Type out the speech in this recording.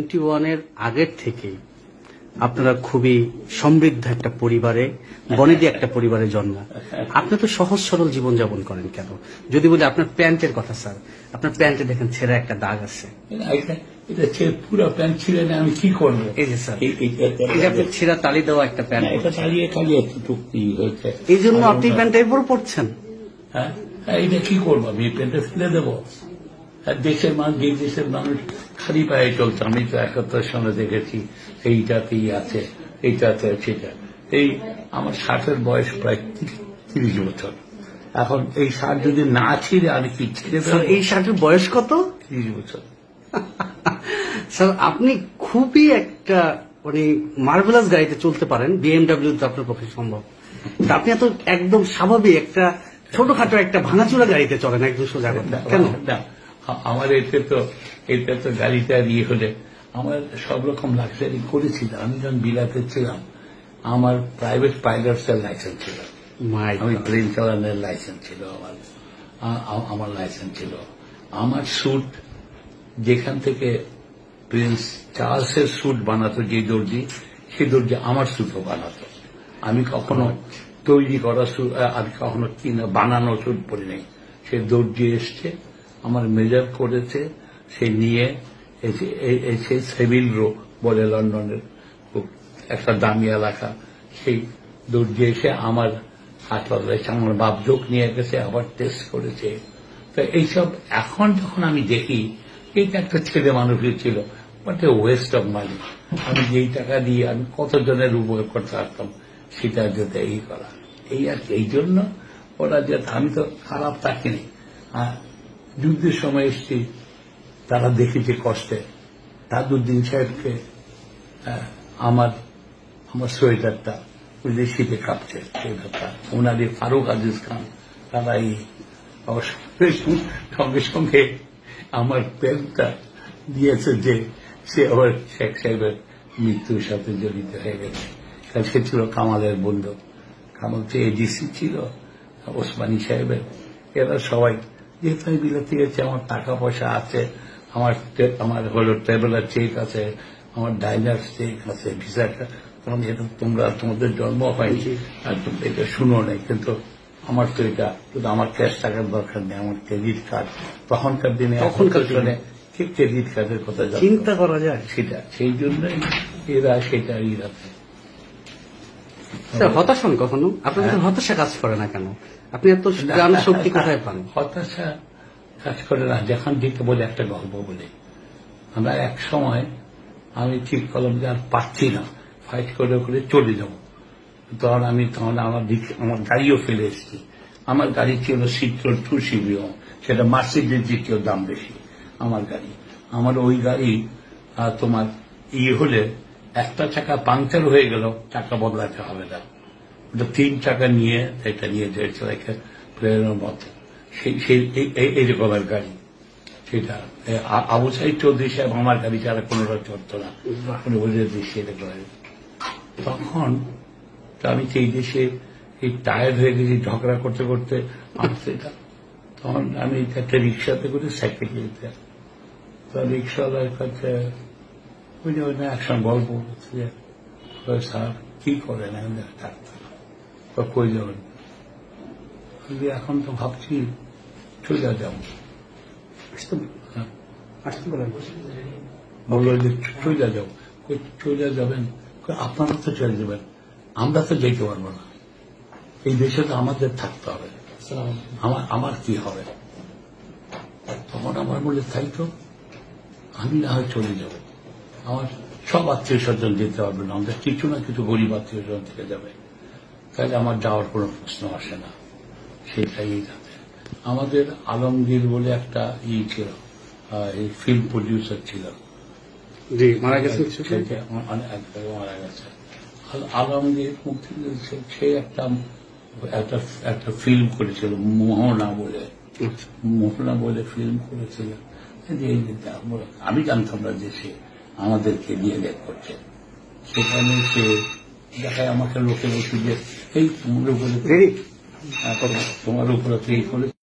21 আগের থেকে আপনারা খুবই সমৃদ্ধ একটা পরিবারে, বনেদি একটা পরিবারে জন্ম। আপনি তো সহজ সরল জীবনযাপন করেন কেন? যদি বলি আপনার প্যান্টের কথা, স্যার, আপনার প্যান্টে দেখেন ছেঁড়া একটা দাগ আছে। এটা পুরো প্যান্ট ছিঁড়ে না, আমি কি করবো? এই যে স্যার, এটা আপনার ছেঁড়া তালি দেওয়া একটা প্যান্ট, এটা চালিয়ে খালি একটু হয়েছে, এই জন্য আপনি প্যান্টটা এরপর পড়ছেন। হ্যাঁ, এটা কি করবো? আমি প্যান্টটা ফেলে দেবো? দেশের মানুষ, যে দেশের মানুষ খালি পায়ে চলছে, আমি তো 71 সালে দেখেছি এইটাতেই আছে, এইটাতে সেটা। এই আমার 60-এর বয়স প্রায় 30 বছর। এখন এই শার্ট যদি না ছিঁড়ে আমি কি ছিঁড়ে দেবো? এই শার্টের বয়স কত? 30 বছর। স্যার, আপনি খুবই একটা মানে মার্ভেলাস গাড়িতে চলতে পারেন, BMW তো আপনার পক্ষে সম্ভব। আপনি এত একদম স্বাভাবিক একটা ছোটখাটো একটা ভাঙাচোরা গাড়িতে চলেন, একদম সোজা কথা কেন? আমার এটা তো গাড়িটা দিয়ে হলে আমার সব রকম লাক্সারি করেছিল। আমি যখন বিলাতে ছিলাম আমার প্রাইভেট পাইলটস এর লাইসেন্স ছিল, আমি প্লেন চালানোর লাইসেন্স ছিল, আমার লাইসেন্স ছিল। আমার স্যুট যেখান থেকে প্রিন্স চার্লসের স্যুট বানাতো যে দর্জি, সেই দর্জি আমার স্যুটও বানাতো। আমি কখনো তৈরি করা স্যুট, আমি কখনো বানানো স্যুট পরি নাই। সে দর্জি এসছে, আমার মেজার করেছে, সে নিয়ে সেই সেভিল রো বলে লন্ডনের খুব একটা দামি এলাকা, সেই দর্জি এসে আমার হাত পাতলাইছে, আমার বাপঝোঁক নিয়ে গেছে, আবার টেস্ট করেছে। তো এইসব এখন যখন আমি দেখি, এইটা একটা ছেলে মানুষের ছিল, but A West of money. আমি যেই টাকা দিয়ে আমি কতজনের উপকার করতে পারতাম, সেটা যাতে এই করা, এই আর কি। এই জন্য ওরা যাতে, আমি তো খারাপ থাকিনি। যুদ্ধের সময় এসছি, তারা দেখেছে কষ্টে। তাজউদ্দিন সাহেবকে আমার সোয়েটারটা বুঝলে শীতে কাঁপছে, সোয়েটারটা ওনারে ফারুক আজিজ খান, তারা এই সঙ্গে সঙ্গে আমার প্যান্টটা দিয়েছে যে সে আবার শেখ সাহেবের মৃত্যুর সাথে জড়িত হয়ে গেছে। কারণ সে ছিল কামালের বন্ধু, কামাল তো এডিসি ছিল ওসমানী সাহেবের। এরা সবাই, যেহেতু আমি বিলাতে গেছি, আমার টাকা পয়সা আছে, আমার হলো ট্রাভেলার চেক আছে, আমার ডাইনার চেক আছে, ভিসাটা। তোমরা তোমাদের জন্ম হয়নি আর তোমরা এটা শুনো নাই, কিন্তু আমার তো এটা শুধু আমার ক্যাশ টাকার দরকার নেই, আমার ক্রেডিট কার্ড। তখনকার দিনে ঠিক ক্রেডিট কার্ডের কথা চিন্তা করা যায়, সেটা সেই জন্যই এরা সেটা ইরাতে। হতাশ হন কখনো? আপনাদের হতাশা কাজ করে না কেন? আপনি এত জ্ঞান শক্তি কোথায় পান? হতাশা কাজ করে না, যখন দিতে বলে একটা গল্প বলে। আমরা এক সময় আমি ঠিক করলাম যে আর পাচ্ছি না, ফাইট করে করে চলে যাব। তখন আমার গাড়িও ফেলে এসেছি। আমার গাড়ি ছিল সিট্রোর 2CV, সেটা মার্সিডিজ দ্বিতীয় দাম বেশি আমার গাড়ি। আমার ওই গাড়ি তোমার হলে একটা চাকা পাংচার হয়ে গেল, চাকা বদলাতে হবে না, ওটা 3 চাকা নিয়ে এটা নিয়ে যেতে প্লেনের মতো, এইরকমের গাড়ি সেটা। আবু সাইদ চৌধুরী সাহেব আমার গাড়ি ছাড়া কোনোটা চলত না, উনি বলে দিচ্ছি এটা করে। তখন আমি সেই দেশে এই টায়ার্ড হয়ে গেছি ঝগড়া করতে করতে সেটা। তখন আমি একটা রিক্সাতে করে সাইকেল যেতে, তো রিক্সাওয়ালার কাছে ওই একসঙ্গে গল্প করছে, স্যার কি করেন? ডাক্তার। কই যাবেন? এখন তো ভাবছি চলে যাবো। বললো যে চলে যাও। চলে যাবেন? আপনারা তো চলে যাবেন, আমরা তো যেতে পারবো না, এই দেশে তো আমাদের থাকতে হবে, আমার কি হবে? তখন আমার বলে তাই তো, আমি না হয় চলে যাব, আমার সব আত্মীয় স্বজন যেতে পারবে না, আমাদের কিছু না কিছু গরিব আত্মীয় স্বজন থেকে যাবে, তাহলে আমার যাওয়ার কোনো প্রশ্ন আসে না। সেটাই যাতে আমাদের আলমগীর বলে একটা ছিল, এই ফিল্ম প্রডিউসার ছিল, মারা গেছে। মারা গেছে আলমগীর মুক্তি। সে একটা ফিল্ম করেছিল মোহনা বলে ফিল্ম করেছিল। আমি জানতাম না যে সে আমাদেরকে নিয়ে দেখ করছে। সেখানে সে দেখায় আমাকে লোকের ওষুধ, এই তোমার উপরে এই করে